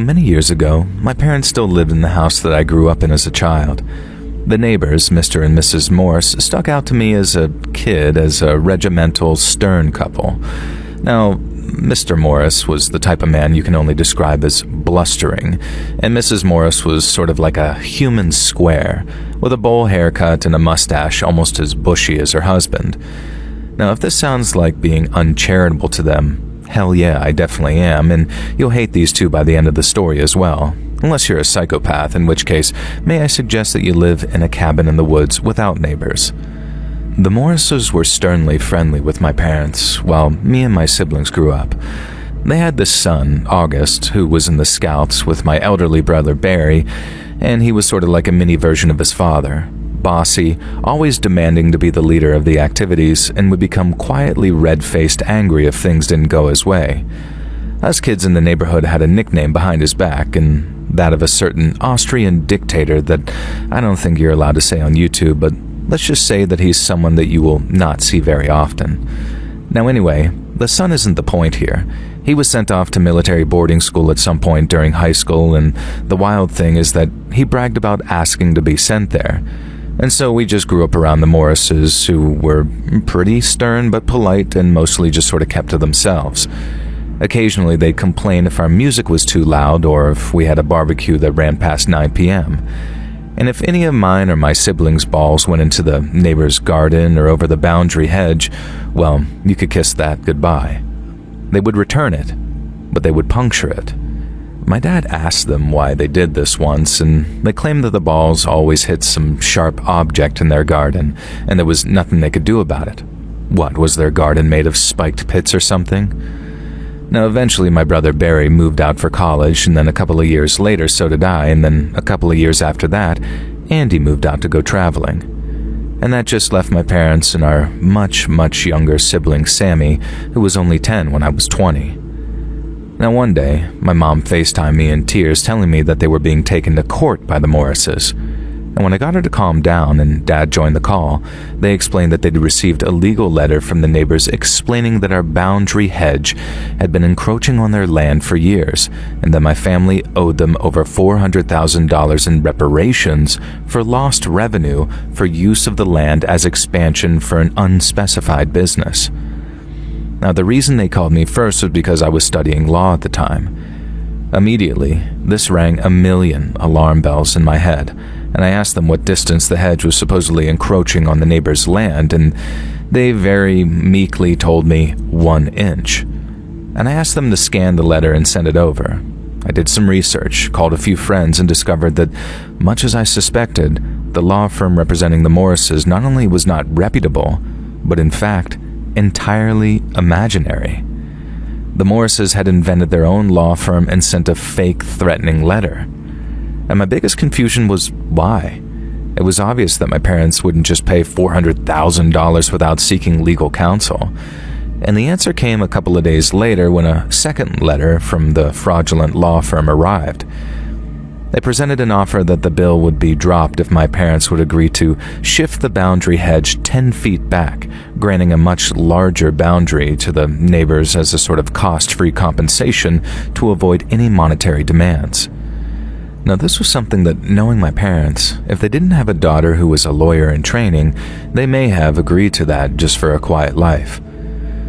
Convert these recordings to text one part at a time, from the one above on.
many years ago, my parents still lived in the house that I grew up in as a child. The neighbors, Mr. and Mrs. Morse, stuck out to me as a kid as a regimental, stern couple. Now, Mr. Morris was the type of man you can only describe as blustering, and Mrs. Morris was sort of like a human square, with a bowl haircut and a mustache almost as bushy as her husband. Now, if this sounds like being uncharitable to them, hell yeah, I definitely am, and you'll hate these two by the end of the story as well. Unless you're a psychopath, in which case, may I suggest that you live in a cabin in the woods without neighbors. The Morrises were sternly friendly with my parents while me and my siblings grew up. They had this son, August, who was in the Scouts with my elderly brother Barry, and he was sort of like a mini version of his father. Bossy, always demanding to be the leader of the activities, and would become quietly red-faced angry if things didn't go his way. Us kids in the neighborhood had a nickname behind his back, and that of a certain Austrian dictator that I don't think you're allowed to say on YouTube, but let's just say that he's someone that you will not see very often. Now anyway, the son isn't the point here. He was sent off to military boarding school at some point during high school, and the wild thing is that he bragged about asking to be sent there. And so we just grew up around the Morrises, who were pretty stern but polite and mostly just sort of kept to themselves. Occasionally they'd complain if our music was too loud or if we had a barbecue that ran past 9 p.m. And if any of mine or my siblings' balls went into the neighbor's garden or over the boundary hedge, well, you could kiss that goodbye. They would return it, but they would puncture it. My dad asked them why they did this once, and they claimed that the balls always hit some sharp object in their garden, and there was nothing they could do about it. What, was their garden made of spiked pits or something? Now, eventually my brother Barry moved out for college, and then a couple of years later so did I, and then a couple of years after that, Andy moved out to go traveling. And that just left my parents and our much, much younger sibling Sammy, who was only 10 when I was 20. Now one day, my mom FaceTimed me in tears telling me that they were being taken to court by the Morrises. And when I got her to calm down and Dad joined the call, they explained that they'd received a legal letter from the neighbors explaining that our boundary hedge had been encroaching on their land for years, and that my family owed them over $400,000 in reparations for lost revenue for use of the land as expansion for an unspecified business. Now, the reason they called me first was because I was studying law at the time. Immediately, this rang a million alarm bells in my head, and I asked them what distance the hedge was supposedly encroaching on the neighbor's land, and they very meekly told me 1 inch. And I asked them to scan the letter and send it over. I did some research, called a few friends, and discovered that, much as I suspected, the law firm representing the Morrises not only was not reputable, but in fact, entirely imaginary. The Morrises had invented their own law firm and sent a fake threatening letter. And my biggest confusion was why. It was obvious that my parents wouldn't just pay $400,000 without seeking legal counsel. And the answer came a couple of days later when a second letter from the fraudulent law firm arrived. They presented an offer that the bill would be dropped if my parents would agree to shift the boundary hedge 10 feet back, granting a much larger boundary to the neighbors as a sort of cost-free compensation to avoid any monetary demands. Now, this was something that, knowing my parents, if they didn't have a daughter who was a lawyer in training, they may have agreed to that just for a quiet life.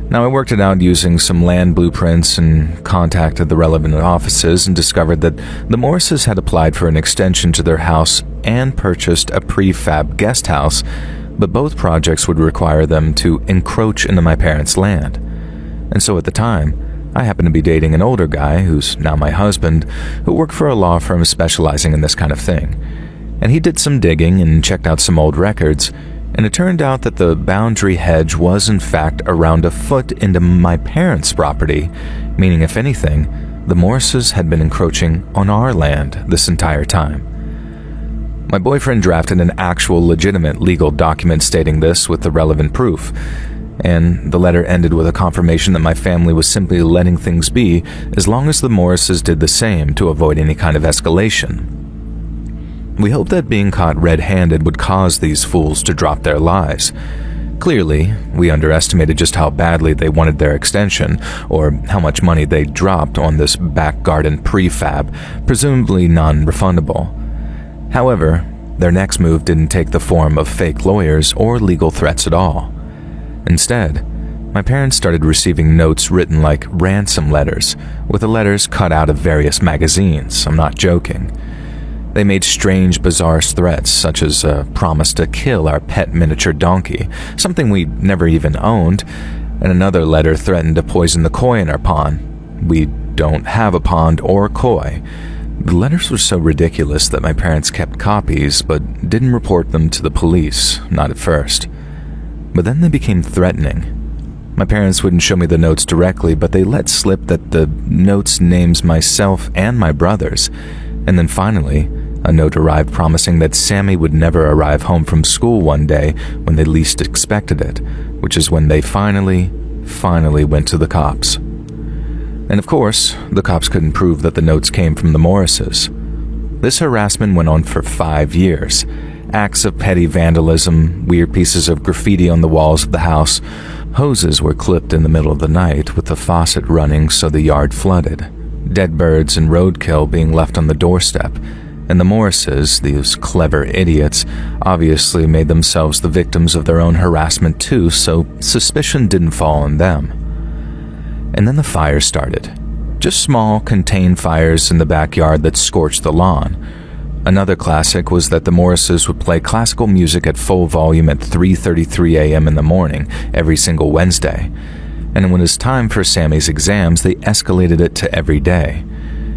Now, I worked it out using some land blueprints and contacted the relevant offices and discovered that the Morrises had applied for an extension to their house and purchased a prefab guest house, but both projects would require them to encroach into my parents' land. And so at the time, I happened to be dating an older guy, who's now my husband, who worked for a law firm specializing in this kind of thing. And he did some digging and checked out some old records, and it turned out that the boundary hedge was in fact around a foot into my parents' property, meaning if anything, the Morrises had been encroaching on our land this entire time. My boyfriend drafted an actual legitimate legal document stating this with the relevant proof, and the letter ended with a confirmation that my family was simply letting things be as long as the Morrises did the same to avoid any kind of escalation. We hoped that being caught red-handed would cause these fools to drop their lies. Clearly, we underestimated just how badly they wanted their extension, or how much money they dropped on this back garden prefab, presumably non-refundable. However, their next move didn't take the form of fake lawyers or legal threats at all. Instead, my parents started receiving notes written like ransom letters, with the letters cut out of various magazines. I'm not joking. They made strange, bizarre threats, such as a promise to kill our pet miniature donkey, something we never even owned, and another letter threatened to poison the koi in our pond. We don't have a pond or koi. The letters were so ridiculous that my parents kept copies, but didn't report them to the police, not at first. But then they became threatening. My parents wouldn't show me the notes directly, but they let slip that the notes names myself and my brothers, and then finally, a note arrived promising that Sammy would never arrive home from school one day when they least expected it, which is when they finally went to the cops. And of course, the cops couldn't prove that the notes came from the Morrises. This harassment went on for 5 years. Acts of petty vandalism, weird pieces of graffiti on the walls of the house, hoses were clipped in the middle of the night with the faucet running so the yard flooded, dead birds and roadkill being left on the doorstep, and the Morrises, these clever idiots, obviously made themselves the victims of their own harassment too, so suspicion didn't fall on them. And then the fire started. Just small, contained fires in the backyard that scorched the lawn. Another classic was that the Morrises would play classical music at full volume at 3:33 a.m. in the morning every single Wednesday. And when it was time for Sammy's exams, they escalated it to every day.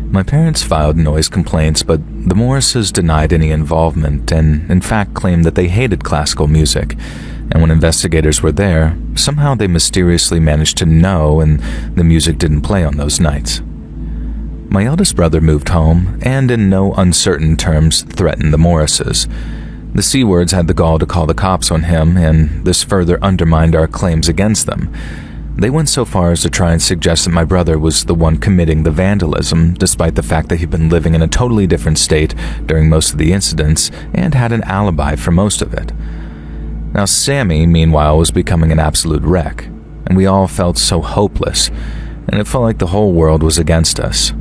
My parents filed noise complaints, but the Morrises denied any involvement and, in fact, claimed that they hated classical music. And when investigators were there, somehow they mysteriously managed to know and the music didn't play on those nights. My eldest brother moved home and, in no uncertain terms, threatened the Morrises. The C words had the gall to call the cops on him, and this further undermined our claims against them. They went so far as to try and suggest that my brother was the one committing the vandalism, despite the fact that he'd been living in a totally different state during most of the incidents and had an alibi for most of it. Now Sammy, meanwhile, was becoming an absolute wreck, and we all felt so hopeless, and it felt like the whole world was against us.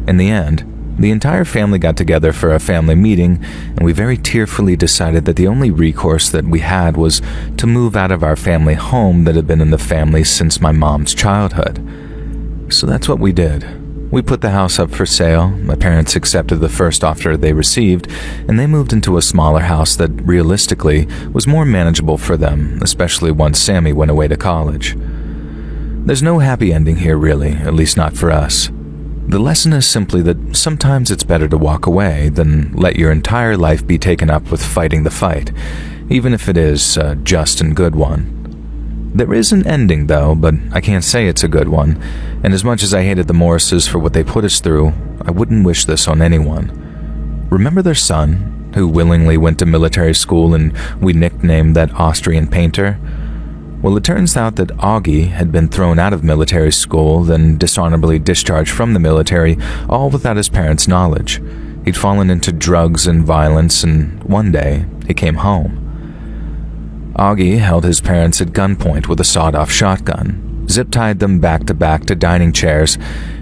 In the end, the entire family got together for a family meeting, and we very tearfully decided that the only recourse that we had was to move out of our family home that had been in the family since my mom's childhood. So that's what we did. We put the house up for sale, my parents accepted the first offer they received, and they moved into a smaller house that realistically was more manageable for them, especially once Sammy went away to college. There's no happy ending here really, at least not for us. The lesson is simply that sometimes it's better to walk away than let your entire life be taken up with fighting the fight, even if it is a just and good one. There is an ending though, but I can't say it's a good one, and as much as I hated the Morrises for what they put us through, I wouldn't wish this on anyone. Remember their son, who willingly went to military school and we nicknamed that Austrian painter? Well, it turns out that Augie had been thrown out of military school, then dishonorably discharged from the military, all without his parents' knowledge. He'd fallen into drugs and violence, and one day, he came home. Augie held his parents at gunpoint with a sawed-off shotgun, zip-tied them back-to-back to dining chairs,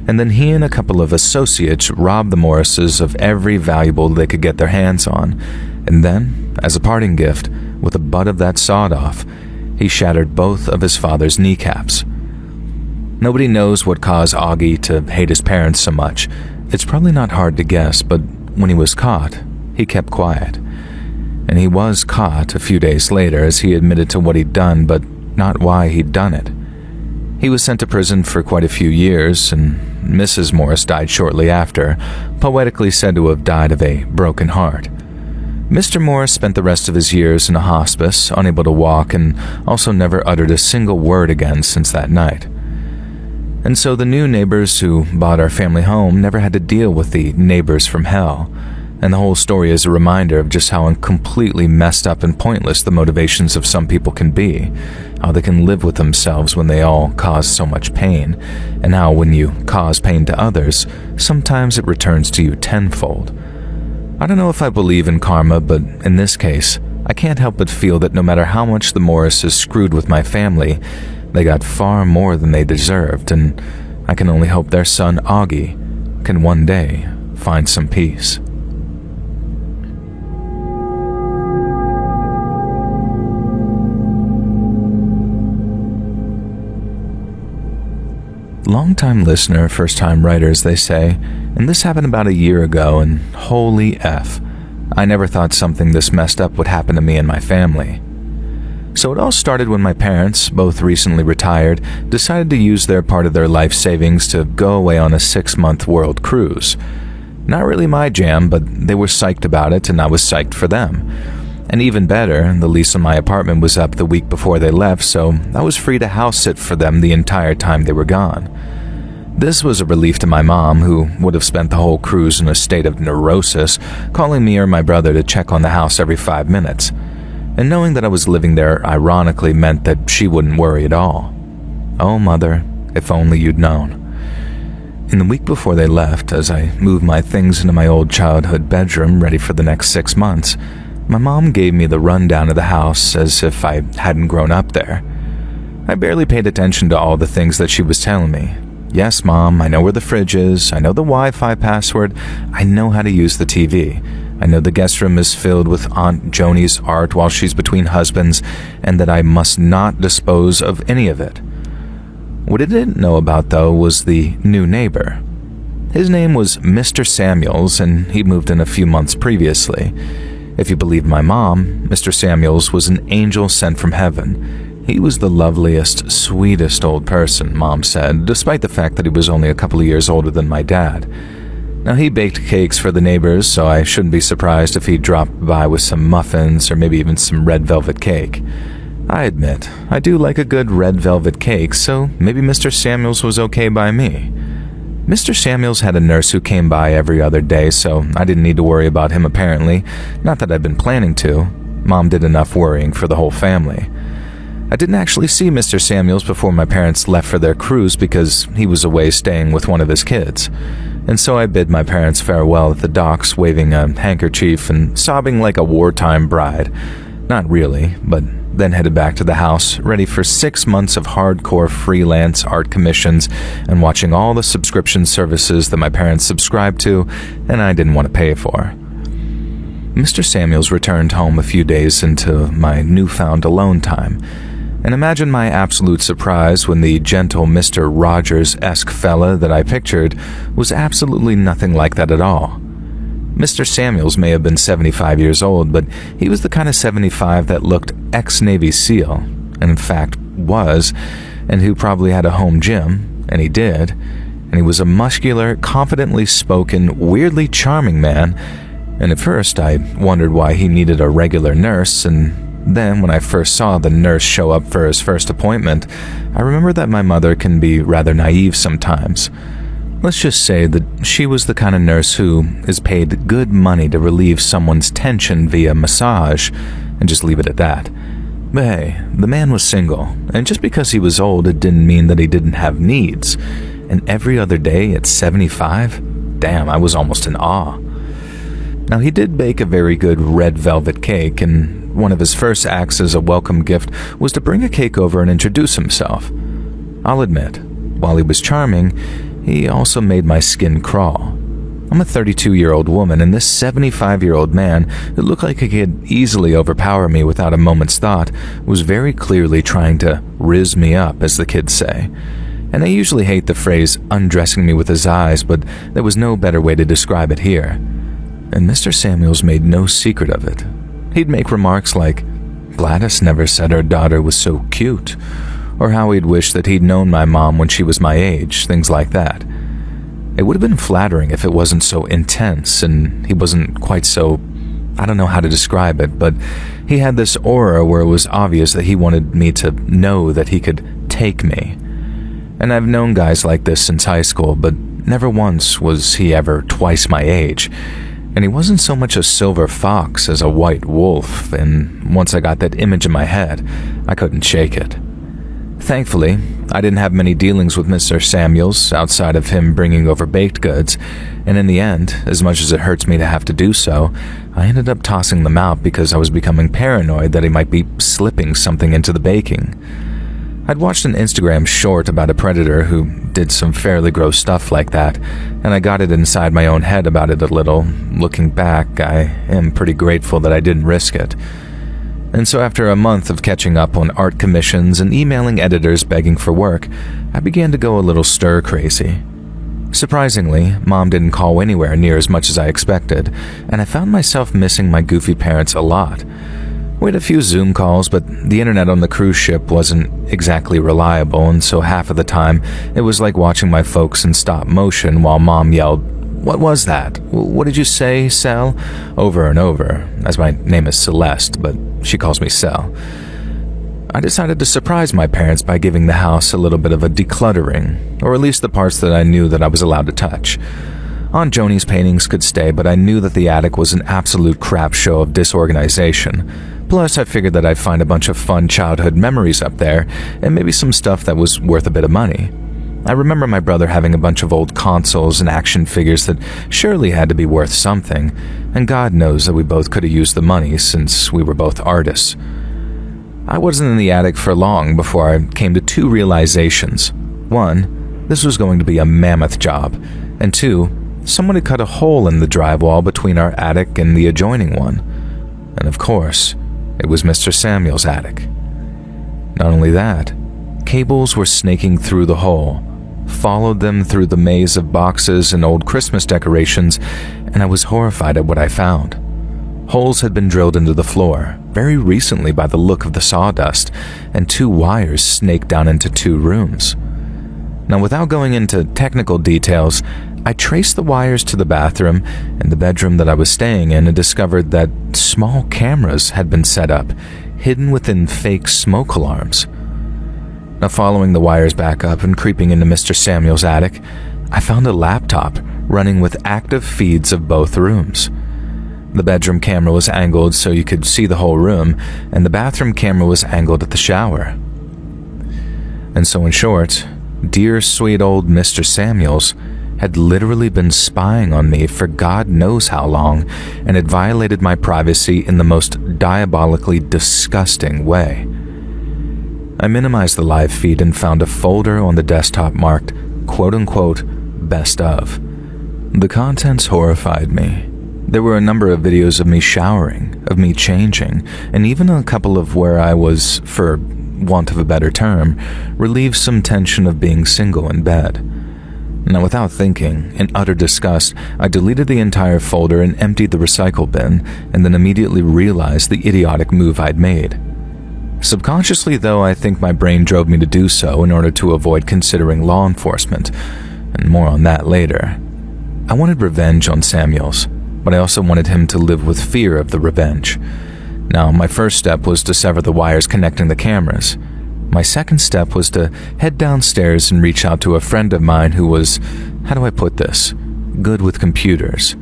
and then he and a couple of associates robbed the Morrises of every valuable they could get their hands on, and then, as a parting gift, with the butt of that sawed-off, he shattered both of his father's kneecaps. Nobody knows what caused Augie to hate his parents so much. It's probably not hard to guess, but when he was caught, he kept quiet. And he was caught a few days later as he admitted to what he'd done, but not why he'd done it. He was sent to prison for quite a few years, and Mrs. Morris died shortly after, poetically said to have died of a broken heart. Mr. Morris spent the rest of his years in a hospice, unable to walk, and also never uttered a single word again since that night. And so the new neighbors who bought our family home never had to deal with the neighbors from hell, and the whole story is a reminder of just how completely messed up and pointless the motivations of some people can be, how they can live with themselves when they all cause so much pain, and how when you cause pain to others, sometimes it returns to you tenfold. I don't know if I believe in karma, but in this case, I can't help but feel that no matter how much the Morrises screwed with my family, they got far more than they deserved, and I can only hope their son, Augie, can one day find some peace. Long-time listener, first-time writers, they say, and this happened about a year ago, and holy F, I never thought something this messed up would happen to me and my family. So it all started when my parents, both recently retired, decided to use their part of their life savings to go away on a 6-month world cruise. Not really my jam, but they were psyched about it, and I was psyched for them. And even better, the lease on my apartment was up the week before they left, so I was free to house sit for them the entire time they were gone. This was a relief to my mom, who would have spent the whole cruise in a state of neurosis, calling me or my brother to check on the house every 5 minutes. And knowing that I was living there ironically meant that she wouldn't worry at all. Oh, Mother, if only you'd known. In the week before they left, as I moved my things into my old childhood bedroom ready for the next 6 months, my mom gave me the rundown of the house as if I hadn't grown up there. I barely paid attention to all the things that she was telling me. Yes, Mom, I know where the fridge is, I know the Wi-Fi password, I know how to use the TV, I know the guest room is filled with Aunt Joni's art while she's between husbands, and that I must not dispose of any of it. What I didn't know about, though, was the new neighbor. His name was Mr. Samuels, and he moved in a few months previously. If you believe my mom, Mr. Samuels was an angel sent from heaven. He was the loveliest, sweetest old person, Mom said, despite the fact that he was only a couple of years older than my dad. Now, he baked cakes for the neighbors, so I shouldn't be surprised if he dropped by with some muffins or maybe even some red velvet cake. I admit, I do like a good red velvet cake, so maybe Mr. Samuels was okay by me. Mr. Samuels had a nurse who came by every other day, so I didn't need to worry about him apparently, not that I'd been planning to. Mom did enough worrying for the whole family. I didn't actually see Mr. Samuels before my parents left for their cruise because he was away staying with one of his kids. And so I bid my parents farewell at the docks, waving a handkerchief and sobbing like a wartime bride. Not really, but then headed back to the house, ready for 6 months of hardcore freelance art commissions and watching all the subscription services that my parents subscribed to and I didn't want to pay for. Mr. Samuels returned home a few days into my newfound alone time, and imagine my absolute surprise when the gentle Mr. Rogers-esque fella that I pictured was absolutely nothing like that at all. Mr. Samuels may have been 75 years old, but he was the kind of 75 that looked ex-Navy SEAL, and in fact was, and who probably had a home gym, and he did, and he was a muscular, confidently spoken, weirdly charming man, and at first I wondered why he needed a regular nurse, and then when I first saw the nurse show up for his first appointment, I remember that my mother can be rather naive sometimes. Let's just say that she was the kind of nurse who is paid good money to relieve someone's tension via massage, and just leave it at that. But hey, the man was single, and just because he was old, it didn't mean that he didn't have needs. And every other day at 75? Damn, I was almost in awe. Now, he did bake a very good red velvet cake, and one of his first acts as a welcome gift was to bring a cake over and introduce himself. I'll admit, while he was charming, he also made my skin crawl. I'm a 32-year-old woman, and this 75-year-old man, who looked like he could easily overpower me without a moment's thought, was very clearly trying to rizz me up, as the kids say. And I usually hate the phrase undressing me with his eyes, but there was no better way to describe it here. And Mr. Samuels made no secret of it. He'd make remarks like, Gladys never said her daughter was so cute, or how he'd wish that he'd known my mom when she was my age, things like that. It would have been flattering if it wasn't so intense, and he wasn't quite so, I don't know how to describe it, but he had this aura where it was obvious that he wanted me to know that he could take me. And I've known guys like this since high school, but never once was he ever twice my age. And he wasn't so much a silver fox as a white wolf, and once I got that image in my head, I couldn't shake it. Thankfully, I didn't have many dealings with Mr. Samuels outside of him bringing over baked goods, and in the end, as much as it hurts me to have to do so, I ended up tossing them out because I was becoming paranoid that he might be slipping something into the baking. I'd watched an Instagram short about a predator who did some fairly gross stuff like that, and I got it inside my own head about it a little. Looking back, I am pretty grateful that I didn't risk it. And so after a month of catching up on art commissions and emailing editors begging for work, I began to go a little stir-crazy. Surprisingly, Mom didn't call anywhere near as much as I expected, and I found myself missing my goofy parents a lot. We had a few Zoom calls, but the internet on the cruise ship wasn't exactly reliable, and so half of the time it was like watching my folks in stop motion while Mom yelled, "What was that? What did you say, Sel?" over and over, as my name is Celeste, but she calls me Sel. I decided to surprise my parents by giving the house a little bit of a decluttering, or at least the parts that I knew that I was allowed to touch. Aunt Joni's paintings could stay, but I knew that the attic was an absolute crap show of disorganization. Plus, I figured that I'd find a bunch of fun childhood memories up there, and maybe some stuff that was worth a bit of money. I remember my brother having a bunch of old consoles and action figures that surely had to be worth something, and God knows that we both could have used the money since we were both artists. I wasn't in the attic for long before I came to two realizations. One, this was going to be a mammoth job, and two, someone had cut a hole in the drywall between our attic and the adjoining one. And of course, it was Mr. Samuel's attic. Not only that, cables were snaking through the hole, followed them through the maze of boxes and old Christmas decorations, and I was horrified at what I found. Holes had been drilled into the floor, very recently by the look of the sawdust, and two wires snaked down into two rooms. Now, without going into technical details, I traced the wires to the bathroom and the bedroom that I was staying in and discovered that small cameras had been set up, hidden within fake smoke alarms. Now, following the wires back up and creeping into Mr. Samuel's attic, I found a laptop running with active feeds of both rooms. The bedroom camera was angled so you could see the whole room, and the bathroom camera was angled at the shower. And so in short, dear sweet old Mr. Samuels had literally been spying on me for God knows how long and had violated my privacy in the most diabolically disgusting way. I minimized the live feed and found a folder on the desktop marked quote-unquote best of. The contents horrified me. There were a number of videos of me showering, of me changing, and even a couple of where I was, for want of a better term, relieved some tension of being single in bed. Now, without thinking, in utter disgust, I deleted the entire folder and emptied the recycle bin, and then immediately realized the idiotic move I'd made. Subconsciously, though, I think my brain drove me to do so in order to avoid considering law enforcement, and more on that later. I wanted revenge on Samuels, but I also wanted him to live with fear of the revenge. Now, my first step was to sever the wires connecting the cameras. My second step was to head downstairs and reach out to a friend of mine who was, how do I put this, good with computers.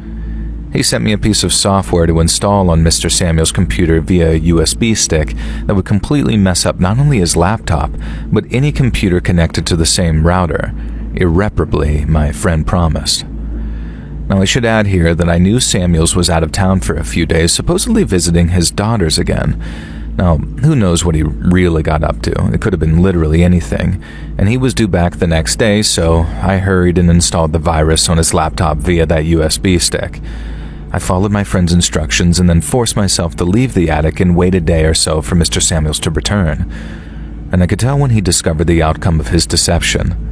He sent me a piece of software to install on Mr. Samuel's computer via a USB stick that would completely mess up not only his laptop, but any computer connected to the same router. Irreparably, my friend promised. Now, I should add here that I knew Samuels was out of town for a few days, supposedly visiting his daughters again. Now, who knows what he really got up to? It could have been literally anything. And he was due back the next day, so I hurried and installed the virus on his laptop via that USB stick. I followed my friend's instructions and then forced myself to leave the attic and wait a day or so for Mr. Samuels to return. And I could tell when he discovered the outcome of his deception.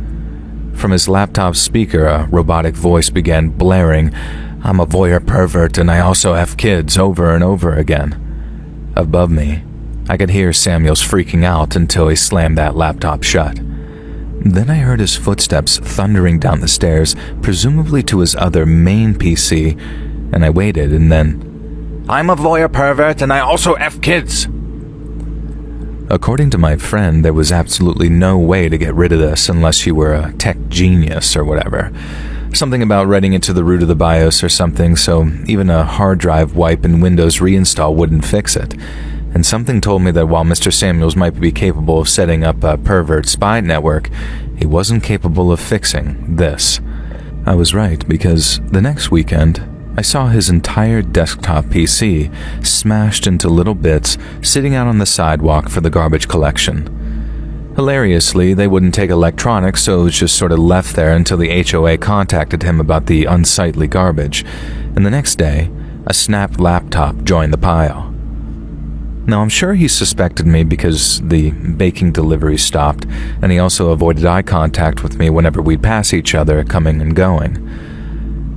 From his laptop speaker, a robotic voice began blaring, "I'm a voyeur pervert and I also have kids," over and over again. Above me, I could hear Samuels freaking out until he slammed that laptop shut. Then I heard his footsteps thundering down the stairs, presumably to his other main PC, and I waited and then, "I'm a voyeur pervert and I also have kids." According to my friend, there was absolutely no way to get rid of this unless you were a tech genius or whatever. Something about writing it to the root of the BIOS or something, so even a hard drive wipe and Windows reinstall wouldn't fix it. And something told me that while Mr. Samuels might be capable of setting up a pervert spy network, he wasn't capable of fixing this. I was right, because the next weekend, I saw his entire desktop PC smashed into little bits sitting out on the sidewalk for the garbage collection. Hilariously, they wouldn't take electronics, so it was just sort of left there until the HOA contacted him about the unsightly garbage, and the next day, a snapped laptop joined the pile. Now, I'm sure he suspected me because the baking delivery stopped, and he also avoided eye contact with me whenever we'd pass each other, coming and going.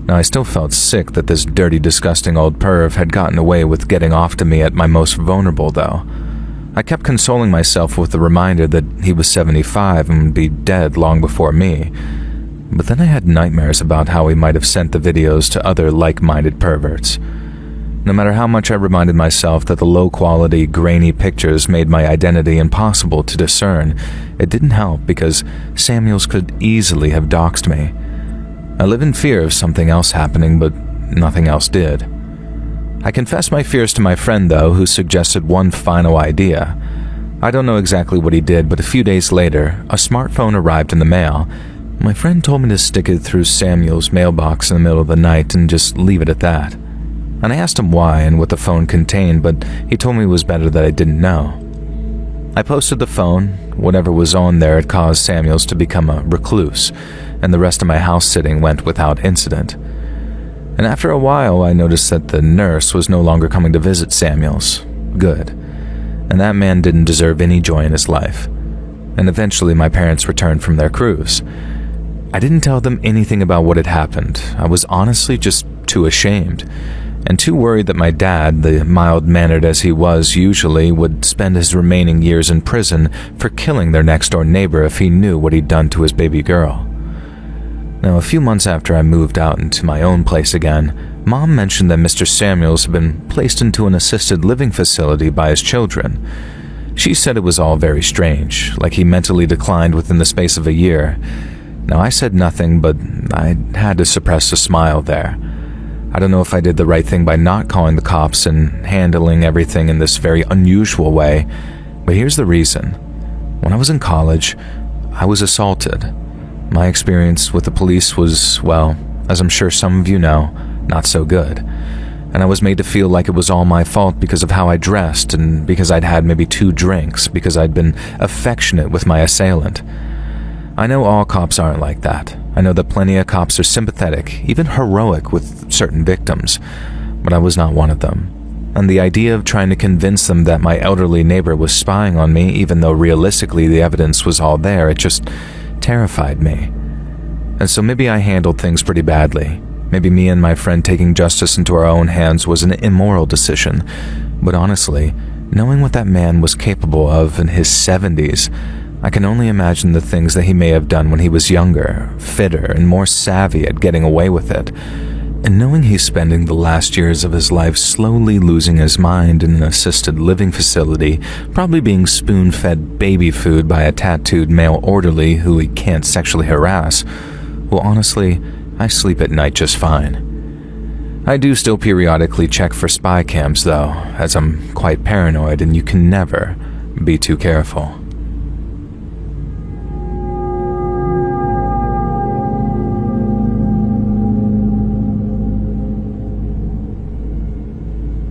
Now, I still felt sick that this dirty, disgusting old perv had gotten away with getting off to me at my most vulnerable, though. I kept consoling myself with the reminder that he was 75 and would be dead long before me. But then I had nightmares about how he might have sent the videos to other like-minded perverts. No matter how much I reminded myself that the low-quality, grainy pictures made my identity impossible to discern, it didn't help because Samuels could easily have doxed me. I live in fear of something else happening, but nothing else did. I confessed my fears to my friend, though, who suggested one final idea. I don't know exactly what he did, but a few days later, a smartphone arrived in the mail. My friend told me to stick it through Samuel's mailbox in the middle of the night and just leave it at that. And I asked him why and what the phone contained, but he told me it was better that I didn't know. I posted the phone. Whatever was on there had caused Samuels to become a recluse, and the rest of my house sitting went without incident. And after a while, I noticed that the nurse was no longer coming to visit Samuels. Good. And that man didn't deserve any joy in his life. And eventually, my parents returned from their cruise. I didn't tell them anything about what had happened. I was honestly just too ashamed, and too worried that my dad, the mild-mannered as he was usually, would spend his remaining years in prison for killing their next-door neighbor if he knew what he'd done to his baby girl. Now, a few months after I moved out into my own place again, Mom mentioned that Mr. Samuels had been placed into an assisted living facility by his children. She said it was all very strange, like he mentally declined within the space of a year. Now, I said nothing, but I had to suppress a smile there. I don't know if I did the right thing by not calling the cops and handling everything in this very unusual way, but here's the reason. When I was in college, I was assaulted. My experience with the police was, well, as I'm sure some of you know, not so good. And I was made to feel like it was all my fault because of how I dressed and because I'd had maybe 2 drinks, because I'd been affectionate with my assailant. I know all cops aren't like that. I know that plenty of cops are sympathetic, even heroic with certain victims, but I was not one of them. And the idea of trying to convince them that my elderly neighbor was spying on me, even though realistically the evidence was all there, it just terrified me. And so maybe I handled things pretty badly. Maybe me and my friend taking justice into our own hands was an immoral decision. But honestly, knowing what that man was capable of in his 70s, I can only imagine the things that he may have done when he was younger, fitter, and more savvy at getting away with it. And knowing he's spending the last years of his life slowly losing his mind in an assisted living facility, probably being spoon-fed baby food by a tattooed male orderly who he can't sexually harass, well, honestly, I sleep at night just fine. I do still periodically check for spy cams, though, as I'm quite paranoid and you can never be too careful.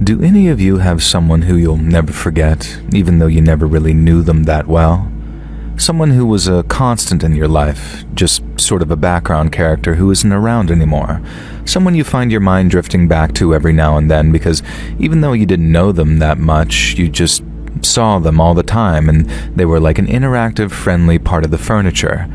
Do any of you have someone who you'll never forget, even though you never really knew them that well? Someone who was a constant in your life, just sort of a background character who isn't around anymore. Someone you find your mind drifting back to every now and then because even though you didn't know them that much, you just saw them all the time and they were like an interactive, friendly part of the furniture.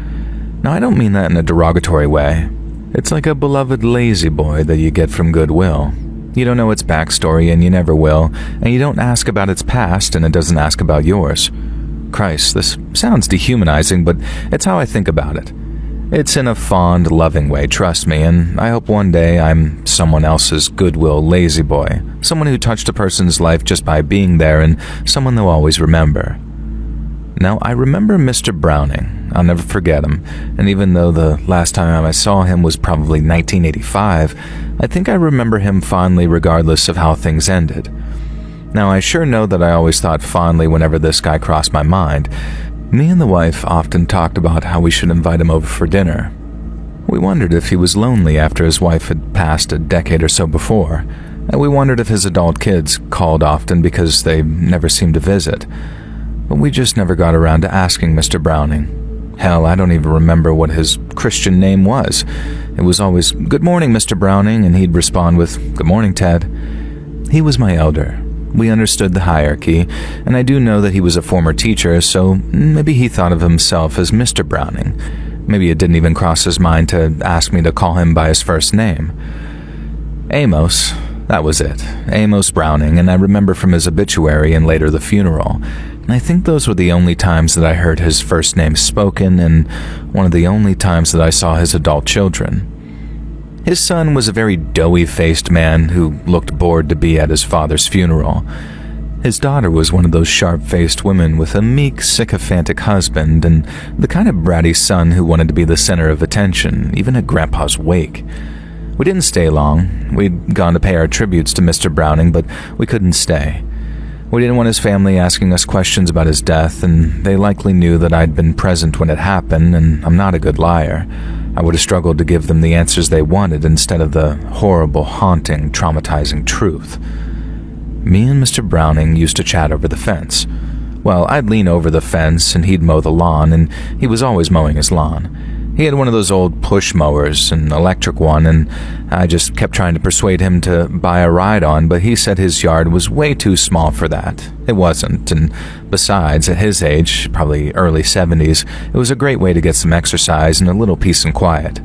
Now, I don't mean that in a derogatory way. It's like a beloved lazy boy that you get from Goodwill. You don't know its backstory and you never will, and you don't ask about its past and it doesn't ask about yours. Christ, this sounds dehumanizing, but it's how I think about it. It's in a fond, loving way, trust me, and I hope one day I'm someone else's Goodwill lazy boy, someone who touched a person's life just by being there and someone they'll always remember. Now, I remember Mr. Browning. I'll never forget him, and even though the last time I saw him was probably 1985, I think I remember him fondly regardless of how things ended. Now, I sure know that I always thought fondly whenever this guy crossed my mind. Me and the wife often talked about how we should invite him over for dinner. We wondered if he was lonely after his wife had passed a decade or so before, and we wondered if his adult kids called often because they never seemed to visit. But we just never got around to asking Mr. Browning. Hell, I don't even remember what his Christian name was. It was always, "Good morning, Mr. Browning," and he'd respond with, "Good morning, Ted." He was my elder. We understood the hierarchy, and I do know that he was a former teacher, so maybe he thought of himself as Mr. Browning. Maybe it didn't even cross his mind to ask me to call him by his first name. Amos, that was it. Amos Browning, and I remember from his obituary and later the funeral. And I think those were the only times that I heard his first name spoken, and one of the only times that I saw his adult children. His son was a very doughy-faced man who looked bored to be at his father's funeral. His daughter was one of those sharp-faced women with a meek, sycophantic husband and the kind of bratty son who wanted to be the center of attention, even at Grandpa's wake. We didn't stay long. We'd gone to pay our tributes to Mr. Browning, but we couldn't stay. We didn't want his family asking us questions about his death, and they likely knew that I'd been present when it happened, and I'm not a good liar. I would have struggled to give them the answers they wanted instead of the horrible, haunting, traumatizing truth. Me and Mr. Browning used to chat over the fence. Well, I'd lean over the fence and he'd mow the lawn, and he was always mowing his lawn. He had one of those old push mowers, an electric one, and I just kept trying to persuade him to buy a ride on, but he said his yard was way too small for that. It wasn't, and besides, at his age, probably early 70s, it was a great way to get some exercise and a little peace and quiet.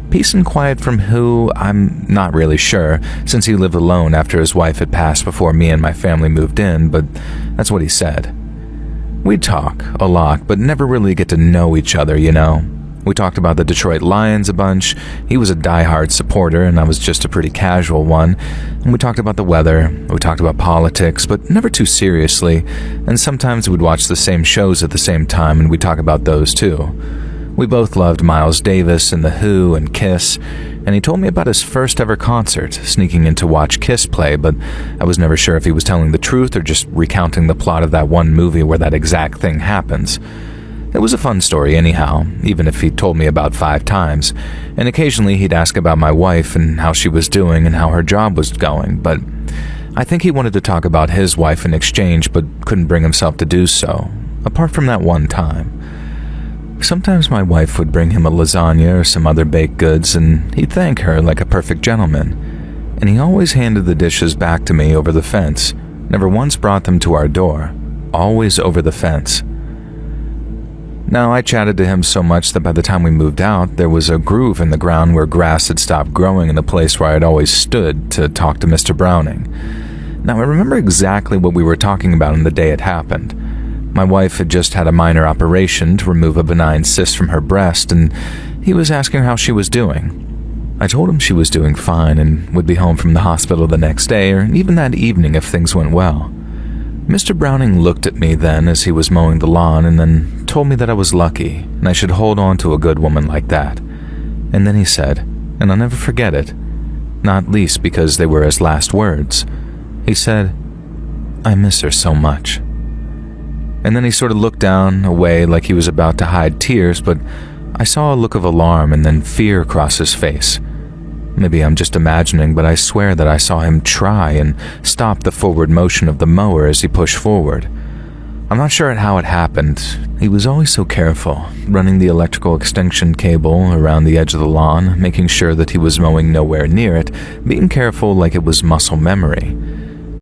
Peace and quiet from who, I'm not really sure, since he lived alone after his wife had passed before me and my family moved in, but that's what he said. We'd talk a lot, but never really get to know each other, you know. We talked about the Detroit Lions a bunch. He was a diehard supporter, and I was just a pretty casual one. And we talked about the weather, we talked about politics, but never too seriously, and sometimes we'd watch the same shows at the same time, and we'd talk about those too. We both loved Miles Davis and The Who and Kiss, and he told me about his first ever concert, sneaking in to watch Kiss play, but I was never sure if he was telling the truth or just recounting the plot of that one movie where that exact thing happens. It was a fun story anyhow, even if he told me about 5 times, and occasionally he'd ask about my wife and how she was doing and how her job was going, but I think he wanted to talk about his wife in exchange but couldn't bring himself to do so, apart from that one time. Sometimes my wife would bring him a lasagna or some other baked goods, and he'd thank her like a perfect gentleman. And he always handed the dishes back to me over the fence, never once brought them to our door, always over the fence. Now, I chatted to him so much that by the time we moved out, there was a groove in the ground where grass had stopped growing in the place where I had always stood to talk to Mr. Browning. Now, I remember exactly what we were talking about on the day it happened. My wife had just had a minor operation to remove a benign cyst from her breast, and he was asking how she was doing. I told him she was doing fine and would be home from the hospital the next day or even that evening if things went well. Mr. Browning looked at me then as he was mowing the lawn and then told me that I was lucky and I should hold on to a good woman like that. And then he said, and I'll never forget it, not least because they were his last words, he said, "I miss her so much." And then he sort of looked down, away, like he was about to hide tears, but I saw a look of alarm and then fear cross his face. Maybe I'm just imagining, but I swear that I saw him try and stop the forward motion of the mower as he pushed forward. I'm not sure how it happened. He was always so careful, running the electrical extension cable around the edge of the lawn, making sure that he was mowing nowhere near it, being careful like it was muscle memory.